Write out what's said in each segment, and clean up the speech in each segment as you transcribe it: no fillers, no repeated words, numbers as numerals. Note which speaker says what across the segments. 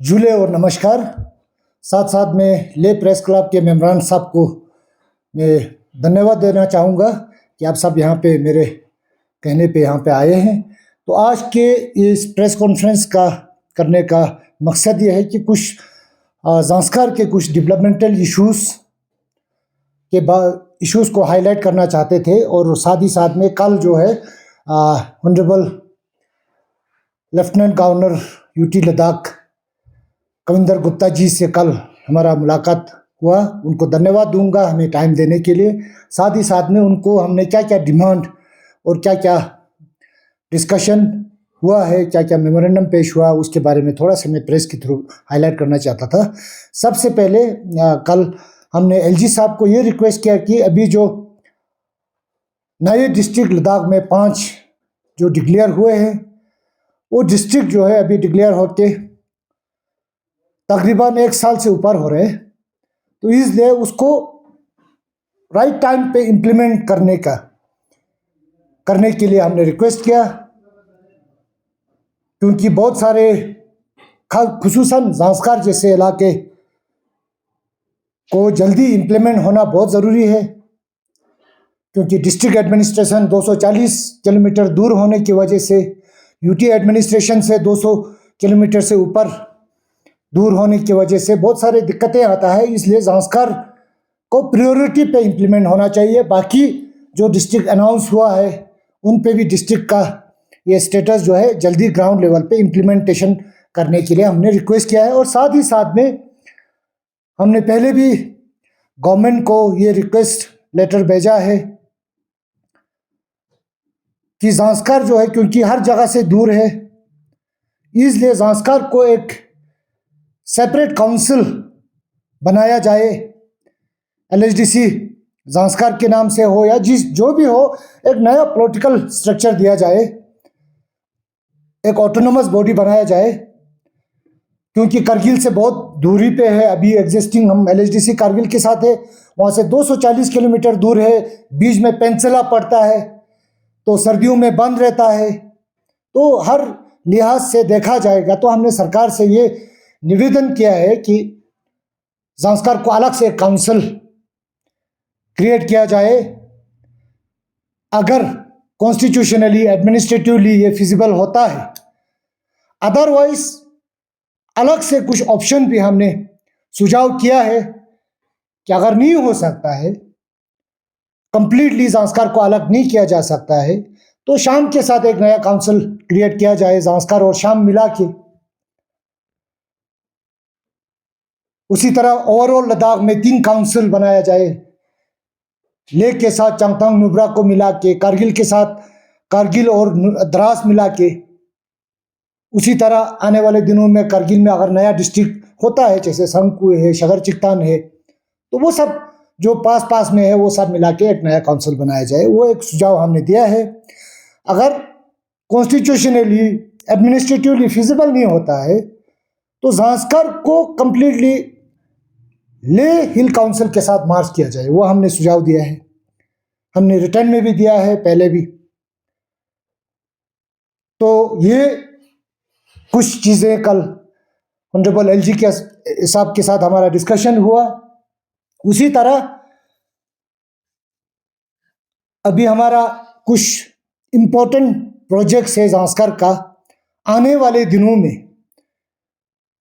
Speaker 1: जुले और नमस्कार। साथ साथ में ले प्रेस क्लब के मेम्बरान साहब को मैं धन्यवाद देना चाहूँगा कि आप सब यहाँ पे मेरे कहने पे यहाँ पे आए हैं। तो आज के इस प्रेस कॉन्फ्रेंस का करने का मकसद ये है कि कुछ ज़ांस्कार के कुछ डेवलपमेंटल इश्यूज़ को हाईलाइट करना चाहते थे, और साथ ही साथ में कल जो है honourable lieutenant governor UT Ladakh Kavinder Gupta ji से कल हमारा मुलाकात हुआ। उनको धन्यवाद दूंगा हमें टाइम देने के लिए। साथ ही साथ में उनको हमने क्या क्या डिमांड और क्या क्या डिस्कशन हुआ है, क्या क्या मेमोरेंडम पेश हुआ, उसके बारे में थोड़ा सा मैं प्रेस के थ्रू हाईलाइट करना चाहता था। सबसे पहले कल हमने एलजी साहब को ये रिक्वेस्ट किया कि अभी जो नए डिस्ट्रिक्ट लद्दाख में 5 जो डिक्लेयर हुए हैं, वो डिस्ट्रिक्ट जो है अभी डिक्लेयर होके तकरीबन 1 साल से ऊपर हो रहे हैं। तो इसलिए उसको राइट टाइम पे इम्प्लीमेंट करने के लिए हमने रिक्वेस्ट किया, क्योंकि बहुत सारे खुसूसन ज़ांस्कार जैसे इलाके को जल्दी इम्प्लीमेंट होना बहुत ज़रूरी है, क्योंकि डिस्ट्रिक्ट एडमिनिस्ट्रेशन 240 किलोमीटर दूर होने की वजह से, यूटी एडमिनिस्ट्रेशन से 200 किलोमीटर से ऊपर दूर होने की वजह से बहुत सारी दिक्कतें आता है। इसलिए ज़ांस्कार को प्रायोरिटी पे इम्प्लीमेंट होना चाहिए। बाकी जो डिस्ट्रिक्ट अनाउंस हुआ है उन पे भी डिस्ट्रिक्ट का ये स्टेटस जो है जल्दी ग्राउंड लेवल पे इम्प्लीमेंटेशन करने के लिए हमने रिक्वेस्ट किया है। और साथ ही साथ में हमने पहले भी गवर्नमेंट को ये रिक्वेस्ट लेटर भेजा है कि ज़ांस्कार जो है, क्योंकि हर जगह से दूर है, इसलिए ज़ांस्कार को एक सेपरेट काउंसिल बनाया जाए, एलएचडीसी ज़ांस्कार के नाम से हो या जो भी हो, एक नया पॉलिटिकल स्ट्रक्चर दिया जाए, एक ऑटोनोमस बॉडी बनाया जाए, क्योंकि करगिल से बहुत दूरी पे है अभी एग्जिस्टिंग। हम एलएचडीसी कारगिल के साथ है, वहाँ से 240 किलोमीटर दूर है, बीच में पेंसिला पड़ता है, तो सर्दियों में बंद रहता है। तो हर लिहाज से देखा जाएगा तो हमने सरकार से ये निवेदन किया है कि ज़ांस्कार को अलग से एक काउंसिल क्रिएट किया जाए। अगर कॉन्स्टिट्यूशनली एडमिनिस्ट्रेटिवली ये फिजिबल होता है, अदरवाइज अलग से कुछ ऑप्शन भी हमने सुझाव किया है कि अगर नहीं हो सकता है, कंप्लीटली ज़ांस्कार को अलग नहीं किया जा सकता है, तो शाम के साथ एक नया काउंसिल क्रिएट किया जाए, ज़ांस्कार और शाम मिला के। उसी तरह ओवरऑल लद्दाख में 3 काउंसिल बनाया जाए, लेह के साथ चांगथांग नुब्रा को मिला के, कारगिल के साथ कारगिल और द्रास मिला के। उसी तरह आने वाले दिनों में कारगिल में अगर नया डिस्ट्रिक्ट होता है, जैसे संगकू है, शगर चिक्तान है, तो वो सब जो पास पास में है वो सब मिला के एक नया काउंसिल बनाया जाए। वो एक सुझाव हमने दिया है। अगर कॉन्स्टिट्यूशनली एडमिनिस्ट्रेटिवली फिजिबल नहीं होता है, तो ज़ांस्कार को कंप्लीटली ले हिल काउंसिल के साथ मार्च किया जाए, वो हमने सुझाव दिया है। हमने रिटर्न में भी दिया है पहले भी। तो ये कुछ चीज़ें कल ऑनरेबल एलजी के साहब के साथ हमारा डिस्कशन हुआ। उसी तरह अभी हमारा कुछ इम्पोर्टेंट प्रोजेक्ट्स है ज़ांस्कार का आने वाले दिनों में।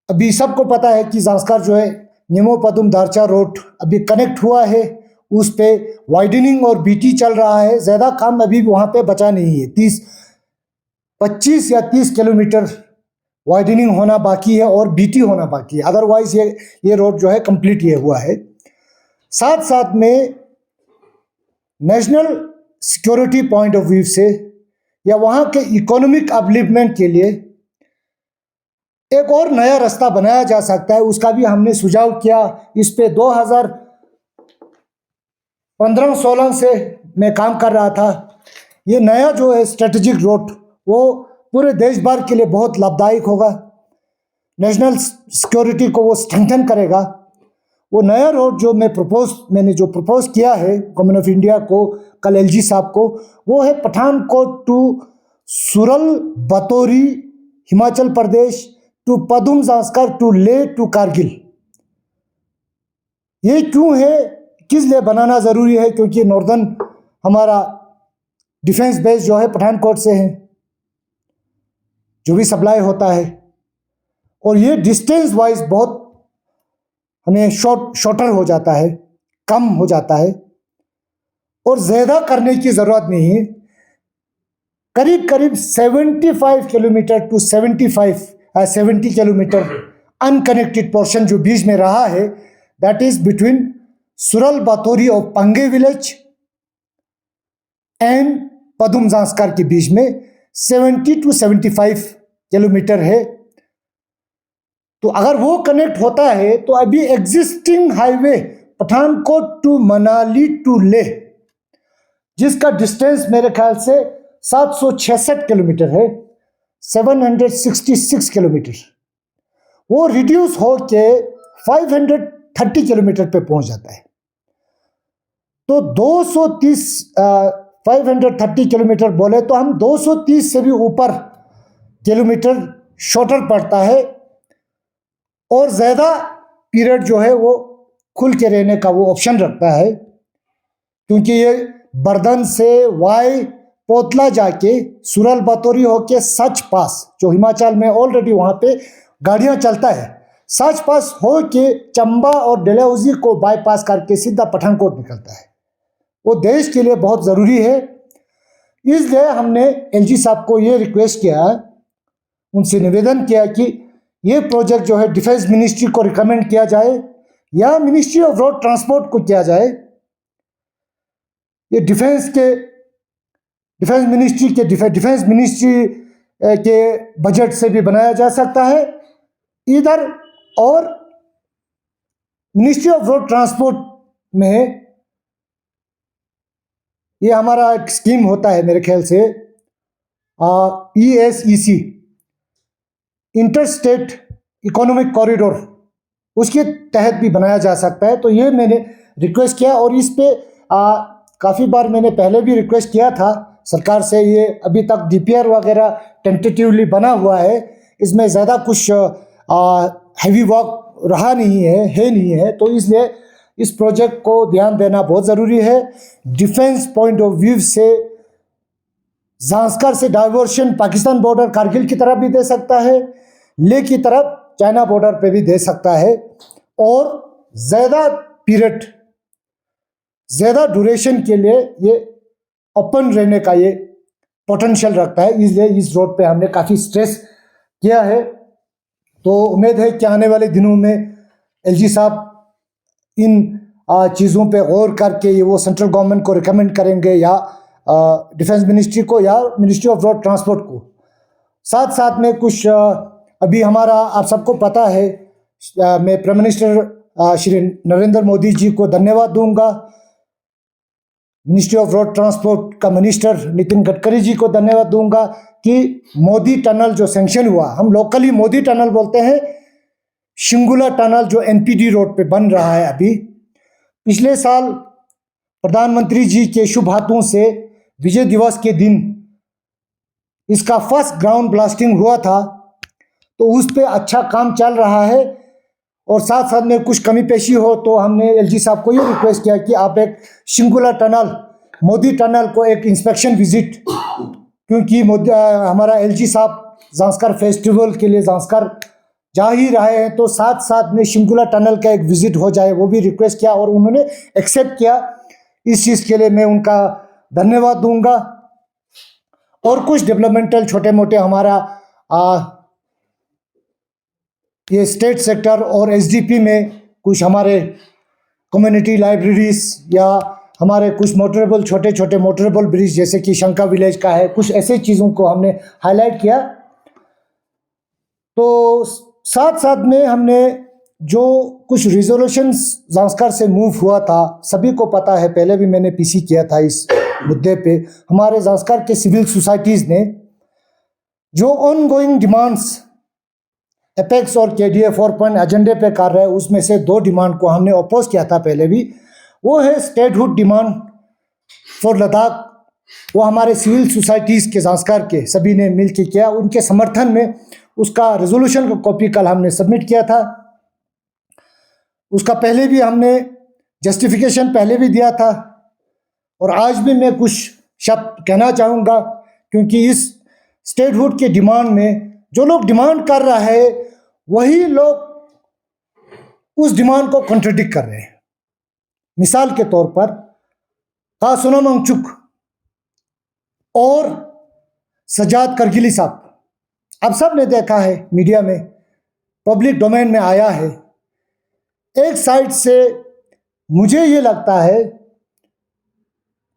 Speaker 1: अभी सबको पता है कि ज़ांस्कार जो है निमो पदुम दारचा रोड अभी कनेक्ट हुआ है, उस पे वाइडनिंग और बीटी चल रहा है। ज़्यादा काम अभी वहाँ पे बचा नहीं है, 25 या 30 किलोमीटर वाइडनिंग होना बाकी है और बीटी होना बाकी है। अदरवाइज ये रोड जो है कंप्लीट ये हुआ है। साथ साथ में national security point of view से या वहाँ के इकोनॉमिक अपलिफ्टमेंट के लिए एक और नया रास्ता बनाया जा सकता है, उसका भी हमने सुझाव किया। इस पे 2015-16 से मैं काम कर रहा था। ये नया जो है स्ट्रेटेजिक रोड वो पूरे देश भर के लिए बहुत लाभदायक होगा, नेशनल सिक्योरिटी को वो स्ट्रेंथन करेगा। वो नया रोड जो मैंने जो प्रपोज किया है गवर्नमेंट ऑफ इंडिया को, कल एलजी साहब को, वो है Pathankot to Sural Batori Himachal Pradesh to Padum Zanskar to Leh to Kargil. ये क्यों है, किस लिए बनाना ज़रूरी है? क्योंकि नॉर्दर्न हमारा डिफेंस बेस जो है पठानकोट से है, जो भी सप्लाई होता है, और ये डिस्टेंस वाइज बहुत हमें शॉर्टर हो जाता है, कम हो जाता है, और ज़्यादा करने की ज़रूरत नहीं है। करीब करीब 75 kilometre to 70 kilometre unconnected portion जो बीच में रहा है, that is between Sural Bhatori of Pangi village and Padum Zanskar के बीच में 70 टू 75 किलोमीटर है। तो अगर वो कनेक्ट होता है तो अभी existing highway Pathankot to Manali to Leh, जिसका डिस्टेंस मेरे ख्याल से 766 किलोमीटर है, 766 किलोमीटर, वो रिड्यूस हो के 530 किलोमीटर पे पहुंच जाता है। तो 530 किलोमीटर बोले तो हम 230 से भी ऊपर किलोमीटर शॉर्टर पड़ता है, और ज़्यादा पीरियड जो है वो खुल के रहने का वो ऑप्शन रखता है, क्योंकि ये बर्दन से वाई पोतला जाके सुरल बातोरी होके सच पास, जो हिमाचल में ऑलरेडी वहाँ पे गाड़ियाँ चलता है, सच पास हो के चंबा और डलहौजी को बाईपास करके सीधा पठानकोट निकलता है। वो देश के लिए बहुत ज़रूरी है। इसलिए हमने एलजी साहब को ये रिक्वेस्ट किया, उनसे निवेदन किया कि ये प्रोजेक्ट जो है डिफेंस मिनिस्ट्री को रिकमेंड किया जाए या मिनिस्ट्री ऑफ रोड ट्रांसपोर्ट को किया जाए। ये डिफेंस मिनिस्ट्री के बजट से भी बनाया जा सकता है इधर, और मिनिस्ट्री ऑफ रोड ट्रांसपोर्ट में ये हमारा एक स्कीम होता है मेरे ख्याल से, ESEC, इंटरस्टेट इकोनॉमिक कॉरिडोर, उसके तहत भी बनाया जा सकता है। तो ये मैंने रिक्वेस्ट किया, और इस पे काफ़ी बार मैंने पहले भी रिक्वेस्ट किया था सरकार से। ये अभी तक DPR वगैरह टेंटेटिवली बना हुआ है, इसमें ज़्यादा कुछ हैवी वर्क रहा नहीं है, तो इसलिए इस प्रोजेक्ट को ध्यान देना बहुत ज़रूरी है। डिफेंस पॉइंट ऑफ व्यू से जांस्कर से डाइवर्शन पाकिस्तान बॉर्डर कारगिल की तरफ भी दे सकता है, लेह की तरफ चाइना बॉर्डर पे भी दे सकता है, और ज़्यादा पीरियड, ज़्यादा ड्यूरेशन के लिए ये ओपन रहने का ये पोटेंशियल रखता है। इसलिए इस रोड पे हमने काफ़ी स्ट्रेस किया है। तो उम्मीद है कि आने वाले दिनों में एलजी साहब इन चीज़ों पे गौर करके ये वो सेंट्रल गवर्नमेंट को रिकमेंड करेंगे, या डिफेंस मिनिस्ट्री को या मिनिस्ट्री ऑफ रोड ट्रांसपोर्ट को। साथ साथ में कुछ अभी हमारा, आप सबको पता है, मैं प्राइम मिनिस्टर श्री नरेंद्र मोदी जी को धन्यवाद दूंगा, मिनिस्ट्री ऑफ रोड ट्रांसपोर्ट का मिनिस्टर नितिन गडकरी जी को धन्यवाद दूंगा कि मोदी टनल जो सेंक्शन हुआ, हम लोकली मोदी टनल बोलते हैं, शिंगुला टनल जो NPD रोड पे बन रहा है अभी, पिछले साल प्रधानमंत्री जी के शुभ हाथों से विजय दिवस के दिन इसका फर्स्ट ग्राउंड ब्लास्टिंग हुआ था। तो उस पे अच्छा काम चल रहा है, और साथ साथ में कुछ कमी पेशी हो तो हमने एलजी साहब को ये रिक्वेस्ट किया कि आप एक शिंगुला टनल, मोदी टनल को एक इंस्पेक्शन विजिट, क्योंकि हमारा एलजी साहब जांस्कर फेस्टिवल के लिए जांस्कर जा ही रहे हैं, तो साथ साथ में शिंगुला टनल का एक विजिट हो जाए, वो भी रिक्वेस्ट किया और उन्होंने एक्सेप्ट किया। इस चीज़ के लिए मैं उनका धन्यवाद दूंगा। और कुछ डेवलपमेंटल छोटे मोटे हमारा ये स्टेट सेक्टर और SDP में कुछ हमारे कम्युनिटी लाइब्रेरीज या हमारे कुछ मोटरेबल, छोटे छोटे मोटरेबल ब्रिज जैसे कि शंका विलेज का है, कुछ ऐसे चीज़ों को हमने हाईलाइट किया। तो साथ साथ में हमने जो कुछ रिजोल्यूशंस जांस्कर से मूव हुआ था, सभी को पता है, पहले भी मैंने PC किया था इस मुद्दे पे। हमारे जांस्कर के सिविल सोसाइटीज़ ने जो ऑनगोइंग डिमांड्स एपेक्स और KDA 4 पॉइंट एजेंडे पे कर रहे हैं, उसमें से 2 डिमांड को हमने अपोज किया था पहले भी। वो है स्टेटहुड डिमांड फॉर लद्दाख। वो हमारे सिविल सोसाइटीज़ के जांस्कर के सभी ने मिल के किया, उनके समर्थन में उसका रेजोल्यूशन का कॉपी कल हमने सबमिट किया था। उसका पहले भी हमने जस्टिफिकेशन पहले भी दिया था, और आज भी मैं कुछ शब्द कहना चाहूँगा, क्योंकि इस स्टेटहुड के डिमांड में जो लोग डिमांड कर रहा है वही लोग उस डिमांड को कॉन्ट्रडिक्ट कर रहे हैं। मिसाल के तौर पर का सोनम वांगचुक और सजाद करगिली साहब, आप सब ने देखा है, मीडिया में पब्लिक डोमेन में आया है। एक साइड से मुझे ये लगता है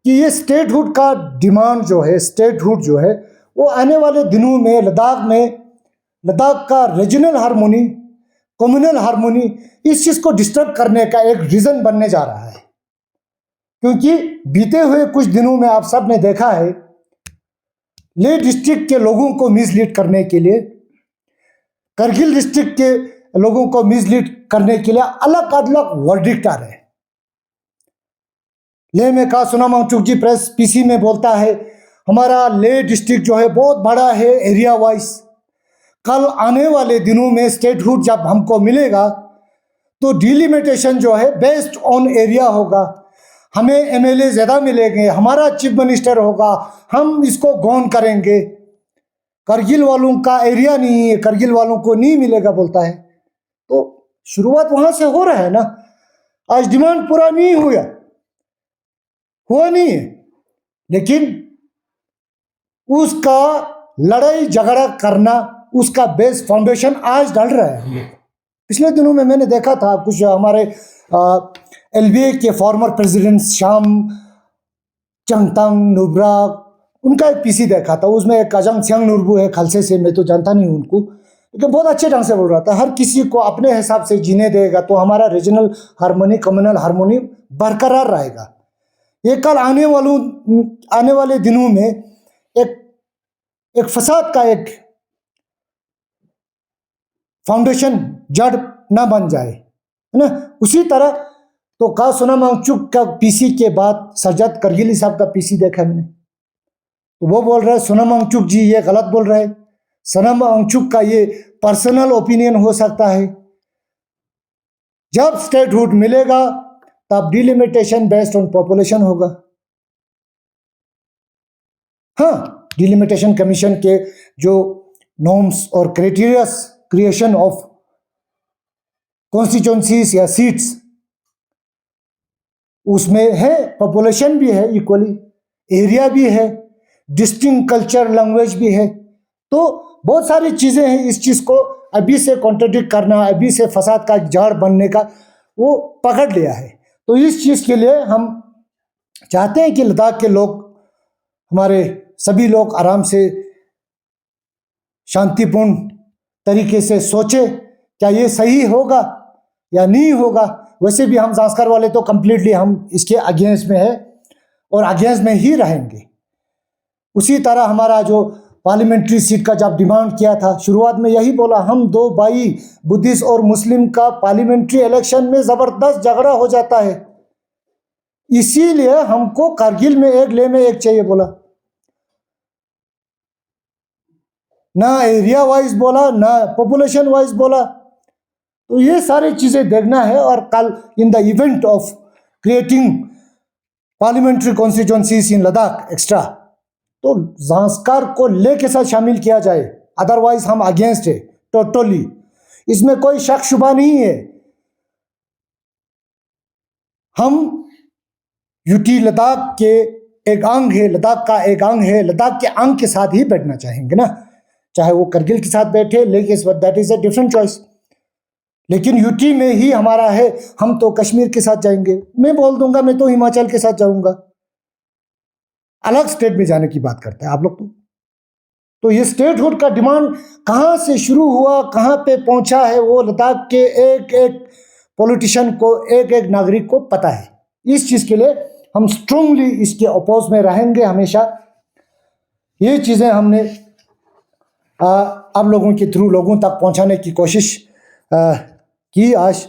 Speaker 1: कि ये स्टेटहुड का डिमांड जो है, स्टेटहुड जो है वो आने वाले दिनों में लद्दाख का रीजनल हार्मोनी, कम्युनल हार्मोनी, इस चीज़ को डिस्टर्ब करने का एक रीज़न बनने जा रहा है। क्योंकि बीते हुए कुछ दिनों में आप सब ने देखा है, लेह डिस्ट्रिक्ट के लोगों को मिसलीड करने के लिए, करगिल डिस्ट्रिक्ट के लोगों को मिसलीड करने के लिए अलग अलग वर्डिक्ट आ रहे हैं। लेह में का सोनम वांगचुक जी प्रेस पीसी में बोलता है हमारा लेह डिस्ट्रिक्ट जो है बहुत बड़ा है एरिया वाइज, कल आने वाले दिनों में स्टेटहुड जब हमको मिलेगा तो डिलिमिटेशन जो है बेस्ड ऑन एरिया होगा, हमें एमएलए ज़्यादा मिलेंगे, हमारा चीफ मिनिस्टर होगा, हम इसको गौन करेंगे। करगिल वालों का एरिया नहीं है, करगिल वालों को नहीं मिलेगा बोलता है। तो शुरुआत वहाँ से हो रहा है ना। आज डिमांड पूरा नहीं हुआ नहीं है, लेकिन उसका लड़ाई झगड़ा करना, उसका बेस फाउंडेशन आज डाल रहा है हम लोग। पिछले दिनों में मैंने देखा था कुछ हमारे एलबीए के फॉर्मर प्रेसिडेंट श्याम चंगतांग नुब्रा, उनका एक पीसी देखा था। उसमें एक अजंग सियांग नुरबू है खालसे से, मैं तो जानता नहीं हूँ उनको, लेकिन बहुत अच्छे ढंग से बोल रहा था हर किसी को अपने हिसाब से जीने देगा तो हमारा रीजनल हार्मोनी, कम्युनल हार्मोनी बरकरार रहेगा। ये कल आने वाले दिनों में एक फसाद का एक फाउंडेशन जड़ ना बन जाए, है ना। उसी तरह तो का सोनम वांगचुक का पीसी के बाद सजाद करगिली साहब का पीसी देखा मैंने, तो वो बोल रहे हैं सोनम वांगचुक जी ये गलत बोल रहे हैं, सोनम वांगचुक का ये पर्सनल ओपिनियन हो सकता है। जब स्टेटहुड मिलेगा तब डिलिमिटेशन बेस्ड ऑन पॉपुलेशन होगा। हाँ, डिलिमिटेशन कमीशन के जो नॉर्म्स और क्राइटेरियास क्रिएशन ऑफ कॉन्स्टिट्यूएंसीज या सीट्स, उसमें है पॉपुलेशन भी है इक्वली, एरिया भी है, डिस्टिंक्ट कल्चर लैंग्वेज भी है, तो बहुत सारी चीज़ें हैं। इस चीज़ को अभी से कॉन्ट्रडिक्ट करना, अभी से फसाद का जड़ बनने का वो पकड़ लिया है। तो इस चीज़ के लिए हम चाहते हैं कि लद्दाख के लोग, हमारे सभी लोग आराम से शांतिपूर्ण तरीके से सोचे क्या ये सही होगा या नहीं होगा। वैसे भी हम जांस्कर वाले तो कम्प्लीटली हम इसके अगेंस्ट में है और अगेंस्ट में ही रहेंगे। उसी तरह हमारा जो पार्लियामेंट्री सीट का जब डिमांड किया था, शुरुआत में यही बोला, हम दो भाई बुद्धिस्ट और मुस्लिम का पार्लियामेंट्री इलेक्शन में ज़बरदस्त झगड़ा हो जाता है, इसीलिए हमको कारगिल में एक, लेह में एक चाहिए बोला। ना एरिया वाइज बोला, ना पॉपुलेशन वाइज बोला। तो ये सारी चीज़ें देखना है। और कल in the event of creating parliamentary constituencies in Ladakh extra, तो जांस्कर को ले के साथ शामिल किया जाए, अदरवाइज हम अगेंस्ट है टोटली, इसमें कोई शक शुबा नहीं है। हम यूटी लद्दाख के एक अंग है, लद्दाख का एक अंग है, लद्दाख के अंग के साथ ही बैठना चाहेंगे ना, चाहे वो करगिल के साथ बैठे, लेकिन that is a different choice. लेकिन यूटी में ही हमारा है, हम तो कश्मीर के साथ जाएंगे, मैं बोल दूंगा मैं तो हिमाचल के साथ जाऊंगा। अलग स्टेट में जाने की बात करते हैं आप लोग। तो ये स्टेटहुड का डिमांड कहाँ से शुरू हुआ, कहाँ पे पहुंचा है, वो लद्दाख के एक एक पॉलिटिशियन को, एक एक नागरिक को पता है। इस चीज़ के लिए हम स्ट्रांगली इसके अपोज में रहेंगे हमेशा। ये चीज़ें हमने आप लोगों के थ्रू लोगों तक पहुंचाने की कोशिश की आज।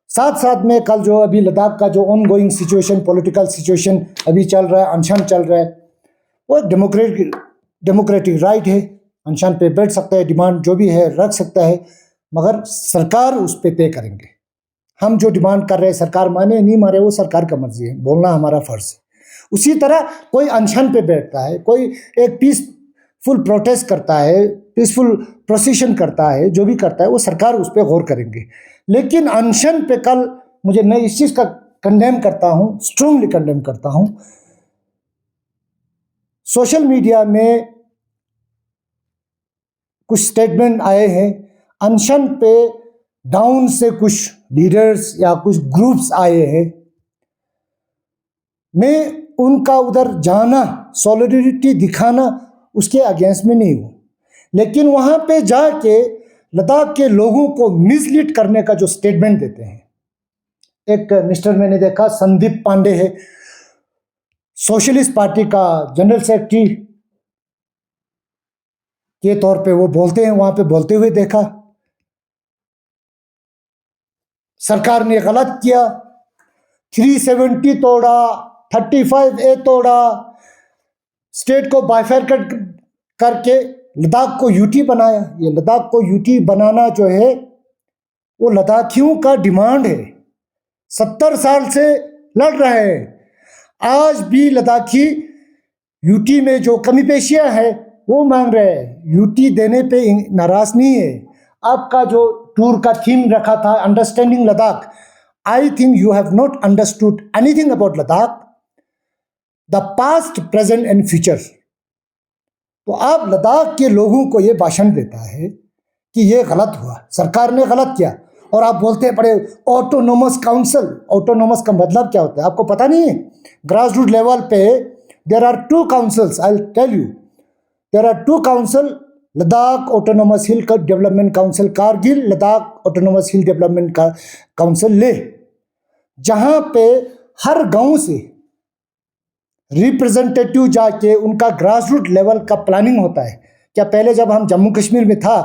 Speaker 1: साथ साथ में कल जो अभी लद्दाख का जो ऑनगोइंग सिचुएशन, पॉलिटिकल सिचुएशन अभी चल रहा है, अनशन चल रहा है, वो डेमोक्रेटिक राइट है, अनशन पे बैठ सकता है, डिमांड जो भी है रख सकता है, मगर सरकार उस पर तय करेंगे। हम जो डिमांड कर रहे हैं सरकार माने नहीं माने वो सरकार का मर्जी है, बोलना हमारा फर्ज है। उसी तरह कोई अनशन पे बैठता है, कोई एक पीसफुल प्रोटेस्ट करता है, पीसफुल प्रोसेशन करता है, जो भी करता है वो सरकार उस पर गौर करेंगे। लेकिन अनशन पे कल मैं इस चीज़ का कंडेम करता हूँ, स्ट्रांगली कंडेम करता हूँ। सोशल मीडिया में कुछ स्टेटमेंट आए हैं, अनशन पे डाउन से कुछ लीडर्स या कुछ ग्रुप्स आए हैं। मैं उनका उधर जाना, सॉलिडरिटी दिखाना उसके अगेंस्ट में नहीं हूँ, लेकिन वहाँ पे जाके लद्दाख के लोगों को मिसलीड करने का जो स्टेटमेंट देते हैं, एक मिस्टर मैंने देखा संदीप पांडे है, सोशलिस्ट पार्टी का जनरल सेक्रेटरी के तौर पे वो बोलते हैं, वहां पे बोलते हुए देखा सरकार ने गलत किया, 370 तोड़ा, 35A तोड़ा, स्टेट को बाइफरकेट करके लद्दाख को यूटी बनाया। ये लद्दाख को यूटी बनाना जो है वो लद्दाखियों का डिमांड है, 70 साल से लड़ रहे हैं। आज भी लद्दाखी यूटी में जो कमी पेशियां है वो मांग रहे हैं, यूटी देने पे नाराज नहीं है। आपका जो टूर का थीम रखा था understanding Ladakh, I think you have not understood anything about Ladakh, the past, present and future. तो आप लद्दाख के लोगों को ये भाषण देता है कि ये गलत हुआ, सरकार ने गलत किया, और आप बोलते हैं बड़े ऑटोनोमस काउंसिल। ऑटोनोमस का मतलब क्या होता है आपको पता नहीं है? ग्रास रूट लेवल पे there are 2 councils, I will tell you, there are 2 council, Ladakh autonomous hill development council Kargil, Ladakh autonomous hill development council Leh, जहां पे हर गांव से रिप्रेजेंटेटिव जाके उनका ग्रास रूट लेवल का प्लानिंग होता है। क्या पहले जब हम जम्मू कश्मीर में था,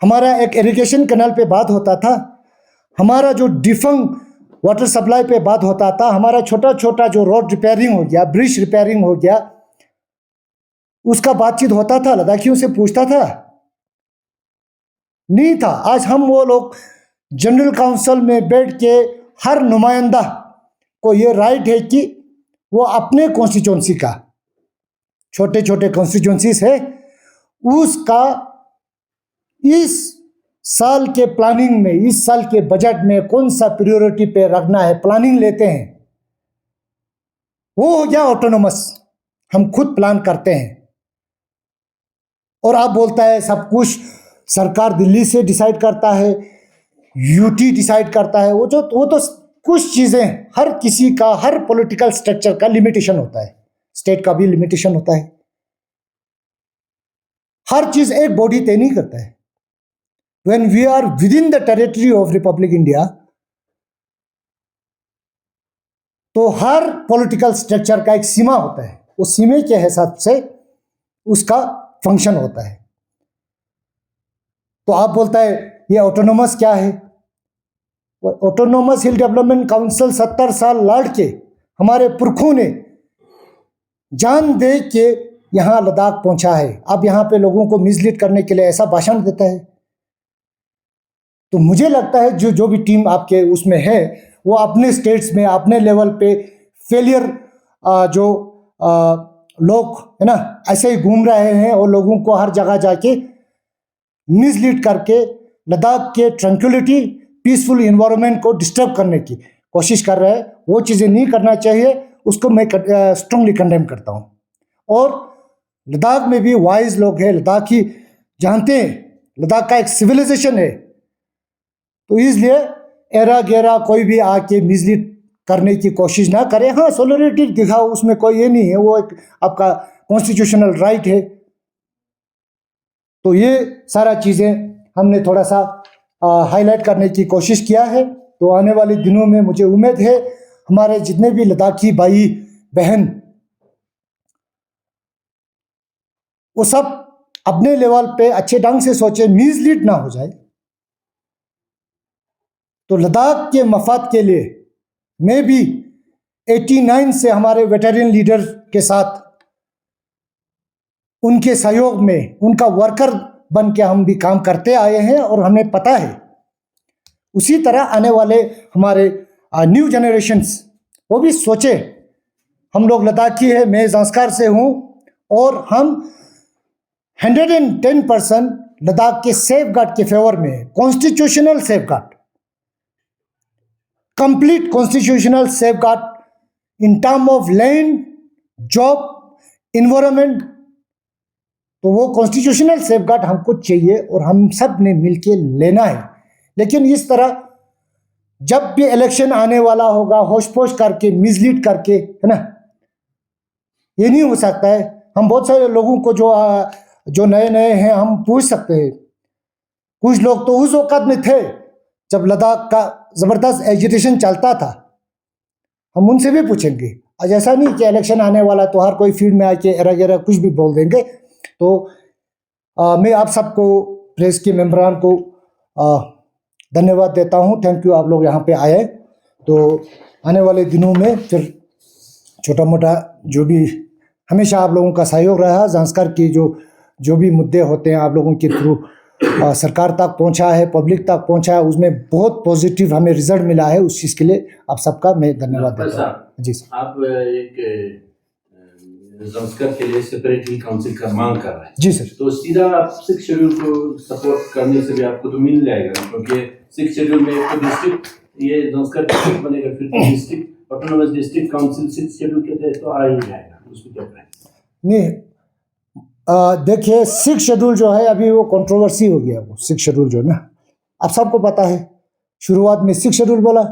Speaker 1: हमारा एक इरिगेशन कैनाल पे बात होता था, हमारा जो डिफंग वाटर सप्लाई पे बात होता था, हमारा छोटा छोटा जो रोड रिपेयरिंग हो गया, ब्रिज रिपेयरिंग हो गया, उसका बातचीत होता था, लद्दाखियों से पूछता था? नहीं था। आज हम वो लोग जनरल काउंसिल में बैठ के हर नुमाइंदा को ये राइट है कि वो अपने कॉन्स्टिट्यूंसी का, छोटे छोटे कॉन्स्टिट्यूंसीज है, उसका इस साल के प्लानिंग में, इस साल के बजट में कौन सा प्रायोरिटी पे रखना है, प्लानिंग लेते हैं। वो हो गया ऑटोनोमस, हम खुद प्लान करते हैं। और आप बोलता है सब कुछ सरकार दिल्ली से डिसाइड करता है, यूटी डिसाइड करता है। वो तो कुछ चीजें, हर किसी का, हर पॉलिटिकल स्ट्रक्चर का लिमिटेशन होता है, स्टेट का भी लिमिटेशन होता है। हर चीज एक बॉडी तय नहीं करता है। When we are within the territory of Republic India, तो हर पॉलिटिकल स्ट्रक्चर का एक सीमा होता है, उस सीमे के हिसाब से उसका फंक्शन होता है। तो आप बोलता है ये ऑटोनोमस क्या है? ऑटोनोमस हिल डेवलपमेंट काउंसिल 70 साल लड़ के हमारे पुरखों ने जान दे के यहाँ लद्दाख पहुंचा है। अब यहाँ पे लोगों को मिसलीड करने के लिए ऐसा भाषण देता है। तो मुझे लगता है जो भी टीम आपके उसमें है, वो अपने स्टेट्स में, अपने लेवल पे फेलियर जो लोग है ना ऐसे ही घूम रहे हैं और लोगों को हर जगह जाके मिसलीड करके लद्दाख के ट्रैंक्विलिटी, पीसफुल इन्वायरमेंट को डिस्टर्ब करने की कोशिश कर रहे हैं। वो चीज़ें नहीं करना चाहिए, उसको मैं स्ट्रांगली कंडेम करता हूँ। और लद्दाख में भी वाइज लोग हैं, लद्दाखी जानते हैं लद्दाख का एक सिविलाइजेशन है। तो इसलिए एरा गेरा कोई भी आके मिसलीड करने की कोशिश ना करे। हाँ, सॉलिडरिटी दिखाओ, उसमें कोई ये नहीं है, वो एक आपका कॉन्स्टिट्यूशनल राइट है। तो ये सारा चीज़ें हमने थोड़ा सा हाईलाइट करने की कोशिश किया है। तो आने वाले दिनों में मुझे उम्मीद है हमारे जितने भी लद्दाखी भाई बहन, वो सब अपने लेवल पे अच्छे ढंग से सोचे, मिसलीड ना हो जाए। तो लद्दाख के मफाद के लिए मैं भी 89 से हमारे वेटरन लीडर के साथ उनके सहयोग में उनका वर्कर बन के हम भी काम करते आए हैं और हमें पता है। उसी तरह आने वाले हमारे न्यू जनरेशन्स वो भी सोचे। हम लोग लद्दाखी है, मैं ज़ांस्कार से हूँ और हम 110% लद्दाख के सेफ गार्ड के फेवर में है। Constitutional safe guard, complete constitutional safe guard in term of land, job, environment. तो वो कॉन्स्टिट्यूशनल सेफ गार्ड हमको चाहिए और हम सब ने मिलके लेना है। लेकिन इस तरह जब भी इलेक्शन आने वाला होगा होश पोश करके, मिसलीड करके, है ना, ये नहीं हो सकता है। हम बहुत सारे लोगों को जो नए नए हैं हम पूछ सकते हैं। कुछ लोग तो उस वक़्त में थे जब लद्दाख का ज़बरदस्त एजिटेशन चलता था, हम उनसे भी पूछेंगे। आज ऐसा नहीं कि इलेक्शन आने वाला तो हर कोई फील्ड में आके एरा गेरा कुछ भी बोल देंगे। तो मैं आप सबको, प्रेस के मेम्बरान को धन्यवाद देता हूँ। थैंक यू, आप लोग यहाँ पे आए। तो आने वाले दिनों में फिर छोटा मोटा जो भी हमेशा आप लोगों का सहयोग रहा, ज़ांस्कार की जो भी मुद्दे होते हैं आप लोगों के थ्रू सरकार तक पहुंचा है, पब्लिक तक पहुंचा है, उसमें बहुत पॉजिटिव हमें रिजल्ट मिला है। उस चीज़ के लिए आप सबका मैं धन्यवाद देता हूँ। जी सर।
Speaker 2: आप एक ज़ांस्कार के लिए सेपरेट ही काउंसिल का मांग कर रहे हैं।
Speaker 1: जी सर।
Speaker 2: तो सीधा आप 6 शेड्यूल को सपोर्ट करने से भी आपको तो मिल जाएगा, क्योंकि 6 शेड्यूल में एक डिस्ट्रिक्ट, ये ज़ांस्कार डिस्ट्रिक्ट बनेगा, फिर district autonomous district council 6 schedule के तहत तो आ ही जाएगा। उसको क्या करें?
Speaker 1: नहीं, देखिए 6 शेड्यूल जो है अभी वो कंट्रोवर्सी हो गया। वो 6 शेड्यूल जो है ना, आप सबको पता है, शुरुआत में 6 शेड्यूल बोला,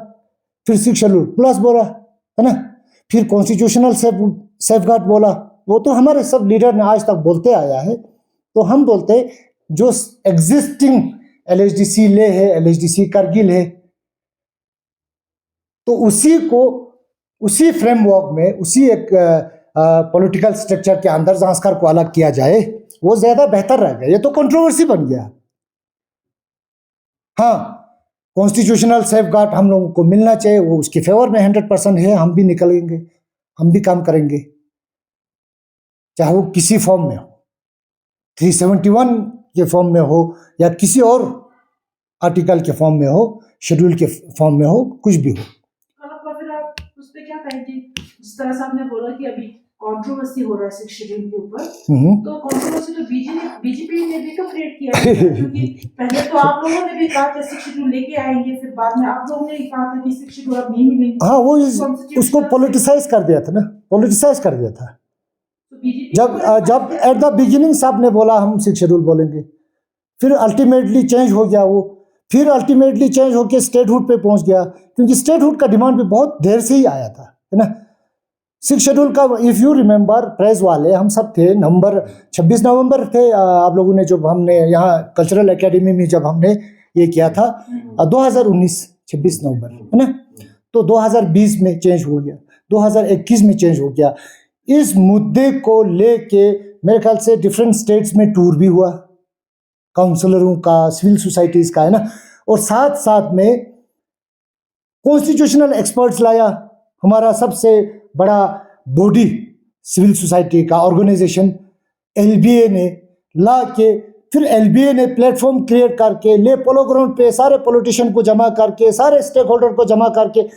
Speaker 1: फिर 6 शेड्यूल प्लस बोला, है ना, फिर कॉन्स्टिट्यूशनल सेफ गार्ड बोला। वो तो हमारे सब लीडर ने आज तक बोलते आया है। तो हम बोलते जो एग्जिस्टिंग LHDC ले है, LHDC करगिल है, तो उसी फ्रेमवर्क में, उसी एक पॉलिटिकल स्ट्रक्चर के अंदर ज़ांस्कार को अलग किया जाए, वो ज़्यादा बेहतर रहेगा। ये तो कंट्रोवर्सी बन गया। हाँ, कॉन्स्टिट्यूशनल सेफ गार्ड हम लोगों को मिलना चाहिए, वो उसके फेवर में 100% है। हम भी निकलेंगे, हम भी काम करेंगे, चाहे वो किसी फॉर्म में हो, 371 के फॉर्म में हो या किसी और आर्टिकल के फॉर्म में हो, शेड्यूल के फॉर्म में हो, कुछ भी हो।
Speaker 3: फिर आप उस पर क्या कहेंगे? जिस तरह से आपने बोला कि अभी कंट्रोवर्सी हो रहा है 6 शेड्यूल के ऊपर, तो कंट्रोवर्सी तो बीजेपी ने भी तो क्रिएट किया है, क्योंकि पहले तो आप लोगों ने भी कहा कि 6 शेड्यूल लेके आएंगे, फिर बाद में आप लोगों ने कहा था कि 6 शेड्यूल अब नहीं मिलेंगे।
Speaker 1: हाँ, वो उसको पॉलिटिसाइज कर दिया था ना, पॉलिटिसाइज कर दिया था। जब एट द बिगिनिंग साहब ने बोला हम 6 शेड्यूल बोलेंगे, फिर अल्टीमेटली चेंज हो गया वो, फिर अल्टीमेटली चेंज होकर स्टेटहुड पे पहुंच गया, क्योंकि स्टेटहुड का डिमांड भी बहुत देर से ही आया था, है ना। 6 शेड्यूल का इफ़ यू रिमेंबर, प्रेस वाले हम सब थे, 26 नवंबर थे आप लोगों ने, जब हमने यहाँ कल्चरल एकेडमी में जब हमने ये किया था 2019 26 नवंबर, है ना। तो 2020 में चेंज हो गया, 2021 में चेंज हो गया। इस मुद्दे को लेके मेरे ख्याल से डिफरेंट स्टेट्स में टूर भी हुआ, काउंसलरों का, सिविल सोसाइटीज़ का, है ना। और साथ साथ में कॉन्स्टिट्यूशनल एक्सपर्ट्स लाया, हमारा सबसे बड़ा बॉडी सिविल सोसाइटी का ऑर्गेनाइजेशन LBA ने ला के, फिर LBA ने प्लेटफॉर्म क्रिएट करके ले पोलो ग्राउंड पे सारे पॉलिटिशियन को जमा करके, सारे स्टेक होल्डर को जमा करके,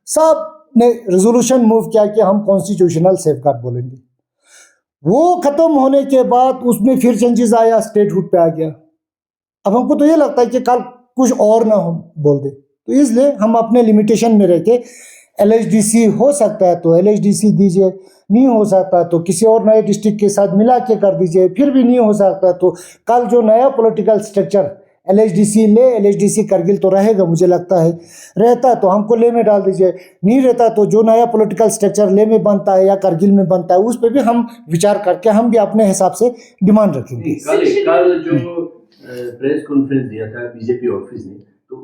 Speaker 1: सब ने रेजोल्यूशन मूव किया कि हम कॉन्स्टिट्यूशनल सेफ गार्ड बोलेंगे। वो खत्म होने के बाद उसमें फिर चेंजेस आया, स्टेटहुड पे आ गया। अब हमको तो ये लगता है कि कल कुछ और ना हो बोल दे, तो इसलिए हम अपने लिमिटेशन में रह के LHDC हो सकता है तो LHDC दीजिए, नहीं हो सकता तो किसी और नए डिस्ट्रिक्ट के साथ मिला के कर दीजिए, फिर भी नहीं हो सकता तो कल जो नया पॉलिटिकल स्ट्रक्चर LHDC ले, LHDC करगिल तो रहेगा, मुझे लगता है रहता तो हमको ले में डाल दीजिए, नहीं रहता तो जो नया पॉलिटिकल स्ट्रक्चर ले में बनता है या करगिल में बनता है उस पर भी हम विचार करके हम भी अपने हिसाब से डिमांड रखेंगे।
Speaker 2: कल जो प्रेस कॉन्फ्रेंस दिया था बीजेपी ऑफिस ने, तो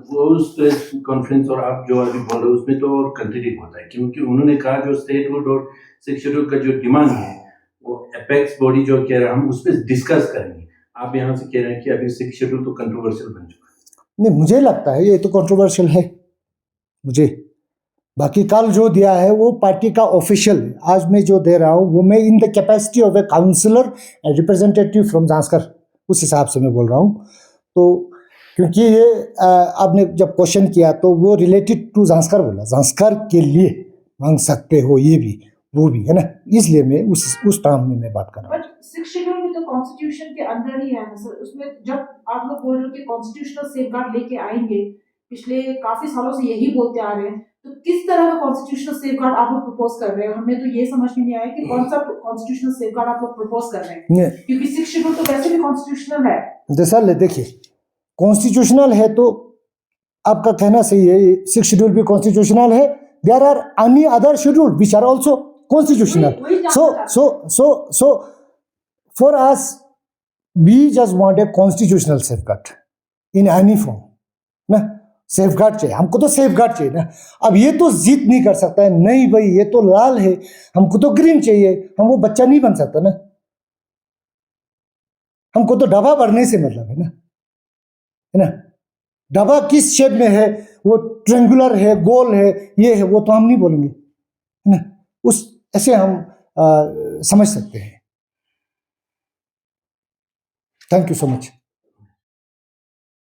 Speaker 2: वो उस प्रेस कॉन्फ्रेंस और आप जो अभी बोल रहे हो उसमें तो और कंट्राडिक्ट होता है, क्योंकि उन्होंने कहा जो स्टेटहुड और 6 शेड्यूल का जो डिमांड है वो एपेक्स बॉडी जो कह रहा है हम उस पर डिस्कस करेंगे। आप यहाँ से कह रहे हैं कि अभी 6 शेड्यूल तो कंट्रोवर्शियल बन चुका है।
Speaker 1: नहीं, मुझे लगता है ये तो कंट्रोवर्शियल है। मुझे बाकी कल जो दिया है वो पार्टी का ऑफिशियल है। आज मैं जो दे रहा हूँ वो मैं in the capacity of a counsellor and representative from Zanskar, उस हिसाब से मैं बोल रहा हूँ। तो क्योंकि ये आपने जब क्वेश्चन किया तो वो रिलेटेड टू जांस्कर बोला, जांस्कर के लिए मांग सकते हो ये भी वो भी, है ना, इसलिए मैं उस टर्म में मैं बात कर रहा हूँ।
Speaker 3: बट सिक्स शेड्यूल भी तो कॉन्स्टिट्यूशन के अंदर ही है ना सर। उसमें जब आप लोग बोल रहे हो कि कॉन्स्टिट्यूशनल सेफगार्ड लेके आएंगे, पिछले काफी सालों से यही बोलते आ रहे हैं, तो किस तरह का कॉन्स्टिट्यूशनल सेफगार्ड आप लोग प्रपोज कर रहे हो? हमें तो ये समझ में नहीं आया कि कौन सा कॉन्स्टिट्यूशनल सेफगार्ड आप लोग प्रपोज कर रहे हैं, क्योंकि सिक्स शेड्यूल तो वैसे भी कॉन्स्टिट्यूशनल है।
Speaker 1: जैसा देखिए कॉन्स्टिट्यूशनल है तो आपका कहना सही है, सिक्स शेड्यूल भी कॉन्स्टिट्यूशनल है। There are any other schedule which are also constitutional. So for us, we just want a constitutional safeguard in any form, ना सेफगार्ड चाहिए हमको, तो सेफगार्ड चाहिए ना। अब ये तो जिद नहीं कर सकता है, नहीं भाई ये तो लाल है हमको तो ग्रीन चाहिए, हम वो बच्चा नहीं बन सकता ना। हमको तो डब्बा भरने से मतलब है ना। डब्बा किस शेप में है, वो ट्रेंगुलर है, गोल है, ये है, वो तो हम नहीं बोलेंगे, है ना। उस ऐसे हम समझ सकते हैं। Thank you so much.